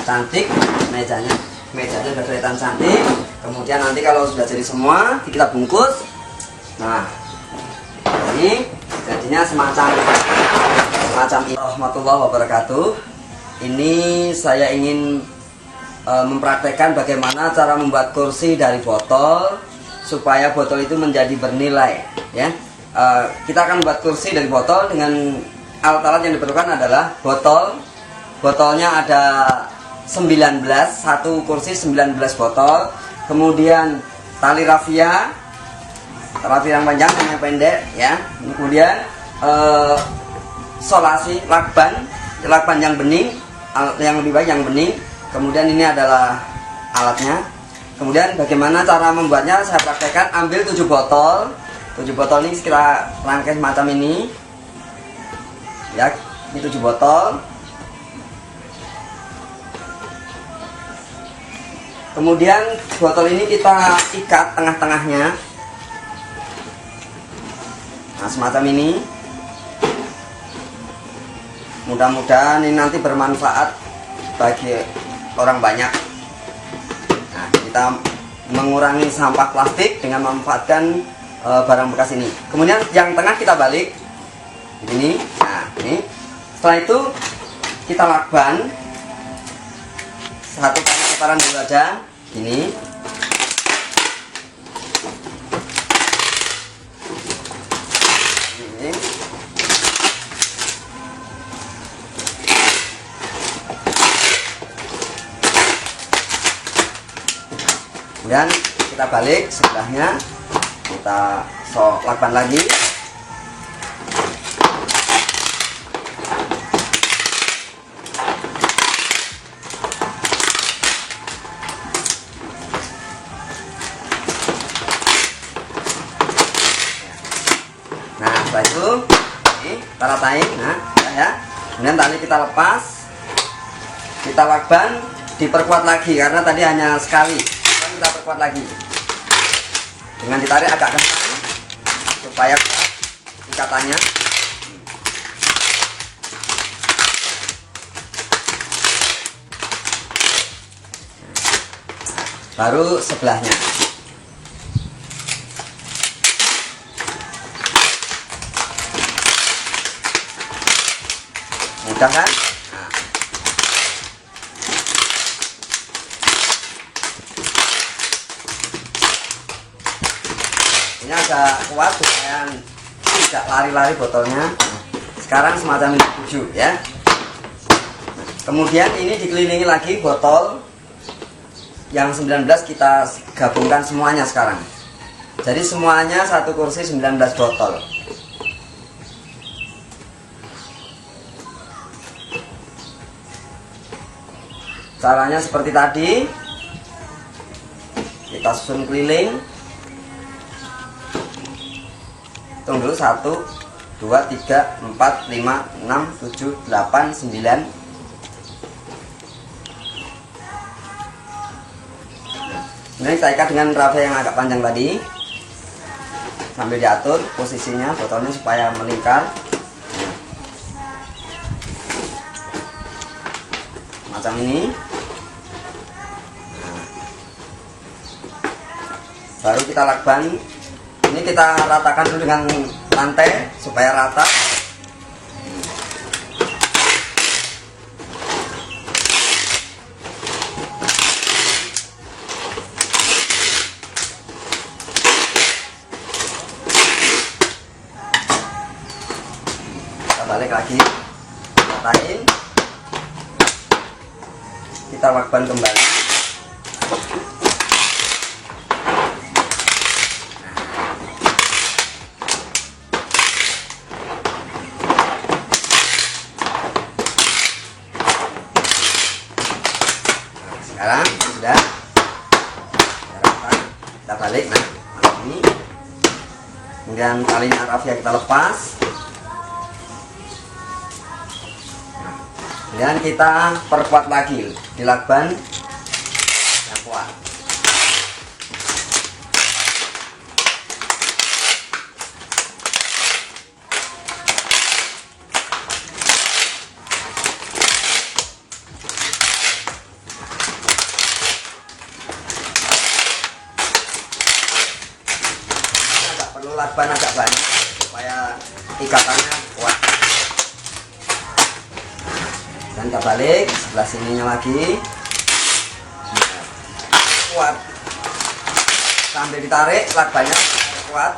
cantik mejanya udah kelihatan cantik. Kemudian nanti kalau sudah jadi semua kita bungkus. Nah, ini jadinya semacam ini. Warahmatullahi wabarakatuh. Ini saya ingin mempraktekkan bagaimana cara membuat kursi dari botol supaya botol itu menjadi bernilai, ya. Kita akan membuat kursi dari botol dengan alat-alat yang diperlukan adalah botolnya ada 19, satu kursi 19 botol. Kemudian tali rafia yang panjang dan yang pendek, ya. Kemudian solasi lakban yang bening, yang lebih baik yang bening. Kemudian ini adalah alatnya. Kemudian bagaimana cara membuatnya saya praktekkan. Ambil 7 botol ini kita rangkai semacam ini, ya. Ini 7 botol. Kemudian botol ini kita ikat tengah-tengahnya. Nah, semacam ini. Mudah-mudahan ini nanti bermanfaat bagi orang banyak. Nah, kita mengurangi sampah plastik dengan memanfaatkan barang bekas ini. Kemudian yang tengah kita balik ini. Nah, ini. Setelah itu kita lakban satu kali putaran dulu aja. Ini. Kemudian kita balik sebelahnya, kita lakban lagi. Nah, setelah itu ini kita ratain, nah, ya. Kemudian tali kita lepas, kita lakban, diperkuat lagi karena tadi hanya sekali. Kita perkuat lagi dengan ditarik agak kencang supaya ikatannya. Baru sebelahnya. Mudah kan? Ini agak kuat supaya tidak lari-lari botolnya. Sekarang semacam ini 7, ya. Kemudian ini dikelilingi lagi botol yang 19, kita gabungkan semuanya sekarang. Jadi semuanya satu kursi 19 botol. Caranya seperti tadi. Kita susun keliling. Hitung dulu 1, 2, 3, 4, 5, 6, 7, 8, 9. Ini kita ikat dengan rafia yang agak panjang tadi. Sambil diatur posisinya botolnya supaya melingkar. Macam ini. Baru kita lakban. Ini kita ratakan dulu dengan lantai supaya rata. Kita balik lagi, ratain. Kita lakban kembali. Sekarang sudah kita balik, nah ini. Kemudian talinya rafia kita lepas. Nah, kemudian kita perkuat lagi, dilakban yang kuat. lakban agak banyak supaya ikatannya kuat. Dan kita balik sebelah sininya lagi. Kuat. Sambil ditarik lakbannya kuat.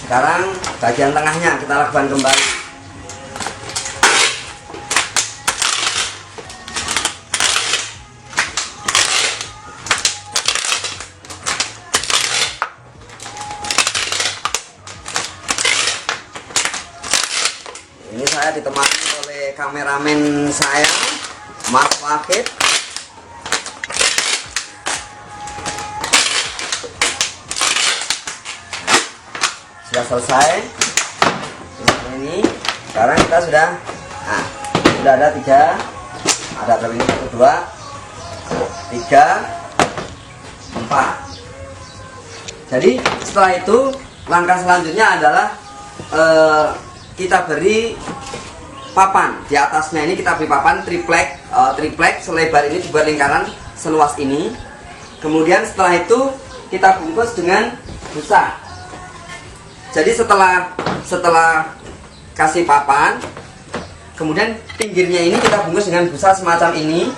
Sekarang bagian tengahnya kita lakban kembali. Ini saya ditemani oleh kameramen saya, Mas Wahid. Sudah selesai ini. Sekarang kita sudah ada 3, ada berapa ini? 1, 2, 3, 4. Jadi setelah itu langkah selanjutnya adalah kita beri papan di atasnya. Ini kita beri papan triplek selebar ini, dibuat lingkaran seluas ini. Kemudian setelah itu kita bungkus dengan busa. Jadi setelah kasih papan, kemudian pinggirnya ini kita bungkus dengan busa semacam ini.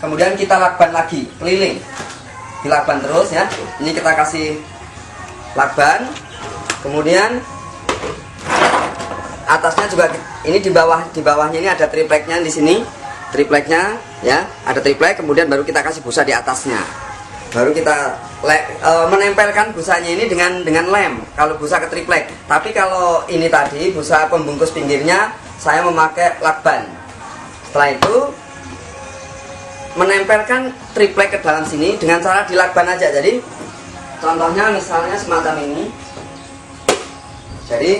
Kemudian kita lakban lagi keliling, dilakban terus ya. Ini kita kasih lakban. Kemudian atasnya juga ini di bawahnya ini ada tripleknya di sini, tripleknya ya, ada triplek. Kemudian baru kita kasih busa di atasnya. Baru kita menempelkan busanya ini dengan lem kalau busa ke triplek. Tapi kalau ini tadi busa pembungkus pinggirnya, saya memakai lakban. Setelah itu menempelkan triplek ke dalam sini dengan cara dilakban aja. Jadi contohnya misalnya semacam ini. Jadi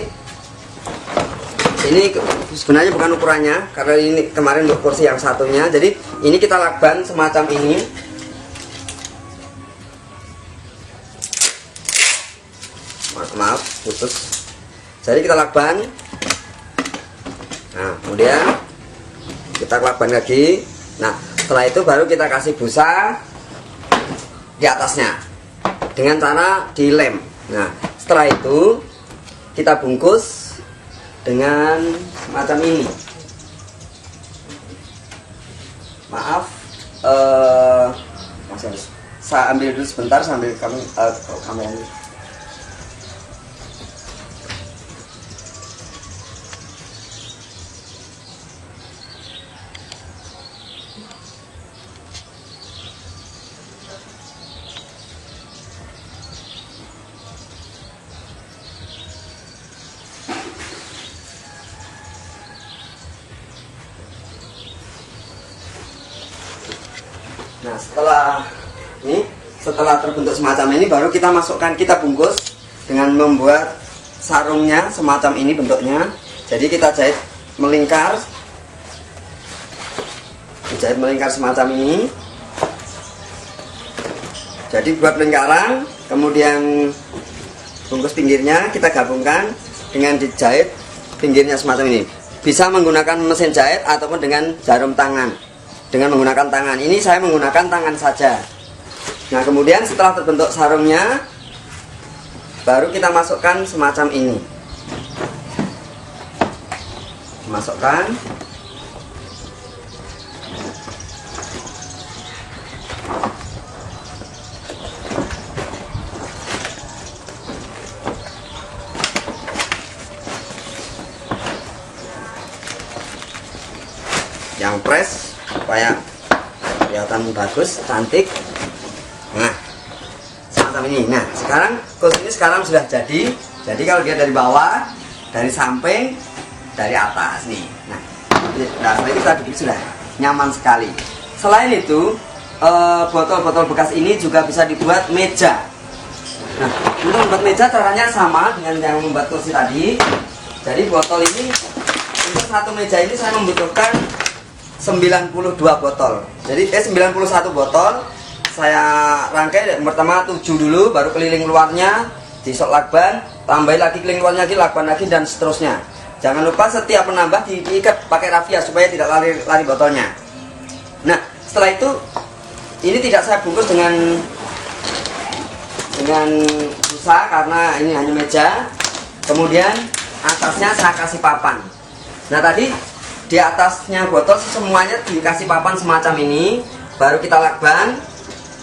ini sebenarnya bukan ukurannya, karena ini kemarin untuk kursi yang satunya. Jadi ini kita lakban semacam ini. Maaf, putus. Jadi kita lakban. Nah, kemudian kita lakban lagi. Nah, setelah itu baru kita kasih busa di atasnya dengan cara dilem. Nah, setelah itu kita bungkus dengan semacam ini. Maaf, masih harus saya ambil dulu sebentar sambil kami kamera ini. Nah, setelah terbentuk semacam ini, baru kita masukkan, kita bungkus dengan membuat sarungnya semacam ini bentuknya. Jadi kita jahit melingkar, semacam ini. Jadi buat lingkaran, kemudian bungkus pinggirnya kita gabungkan dengan dijahit pinggirnya semacam ini. Bisa menggunakan mesin jahit ataupun dengan jarum tangan. Dengan menggunakan tangan, ini saya menggunakan tangan saja. Nah, kemudian setelah terbentuk sarungnya, baru kita masukkan semacam ini. Masukkan. Yang press supaya kelihatan bagus, cantik. Nah, semacam ini. Nah, sekarang kursi ini sudah jadi. Jadi kalau dia dari bawah, dari samping, dari atas nih. Nah, setelah itu kita duduk sudah nyaman sekali. Selain itu, botol-botol bekas ini juga bisa dibuat meja. Nah, untuk membuat meja caranya sama dengan yang membuat kursi tadi. Jadi botol ini, untuk satu meja ini saya membutuhkan 92 botol. Jadi 91 botol. Saya rangkai pertama 7 dulu, baru keliling luarnya, Disok lakban, tambahin lagi klingon lagi, lakban lagi, dan seterusnya. Jangan lupa setiap menambah diikat pakai rafia supaya tidak lari botolnya. Nah, setelah itu ini tidak saya bungkus dengan busa karena ini hanya meja. Kemudian atasnya saya kasih papan. Nah, tadi di atasnya botol semuanya dikasih papan semacam ini. Baru kita lakban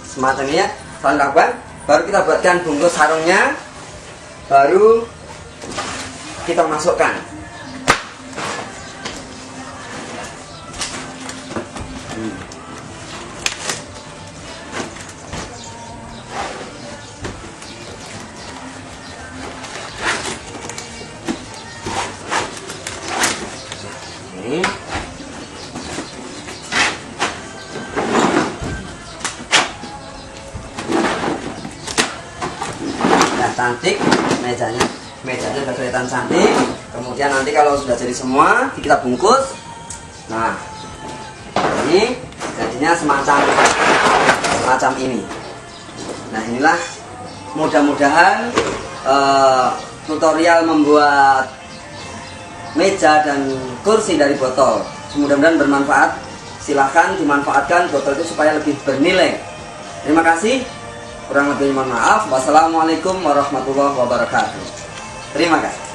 semacam ini ya, lakban. Baru kita buatkan bungkus sarungnya. Baru kita masukkan. Ini. Nah, cantik mejanya sudah kelihatan cantik. Kemudian nanti kalau sudah jadi semua kita bungkus. Nah, ini jadinya semacam ini. Nah, inilah mudah-mudahan tutorial membuat meja dan kursi dari botol mudah-mudahan bermanfaat. Silahkan dimanfaatkan botol itu supaya lebih bernilai. Terima kasih. Kurang lebih mohon maaf. Wassalamualaikum warahmatullahi wabarakatuh. Terima kasih.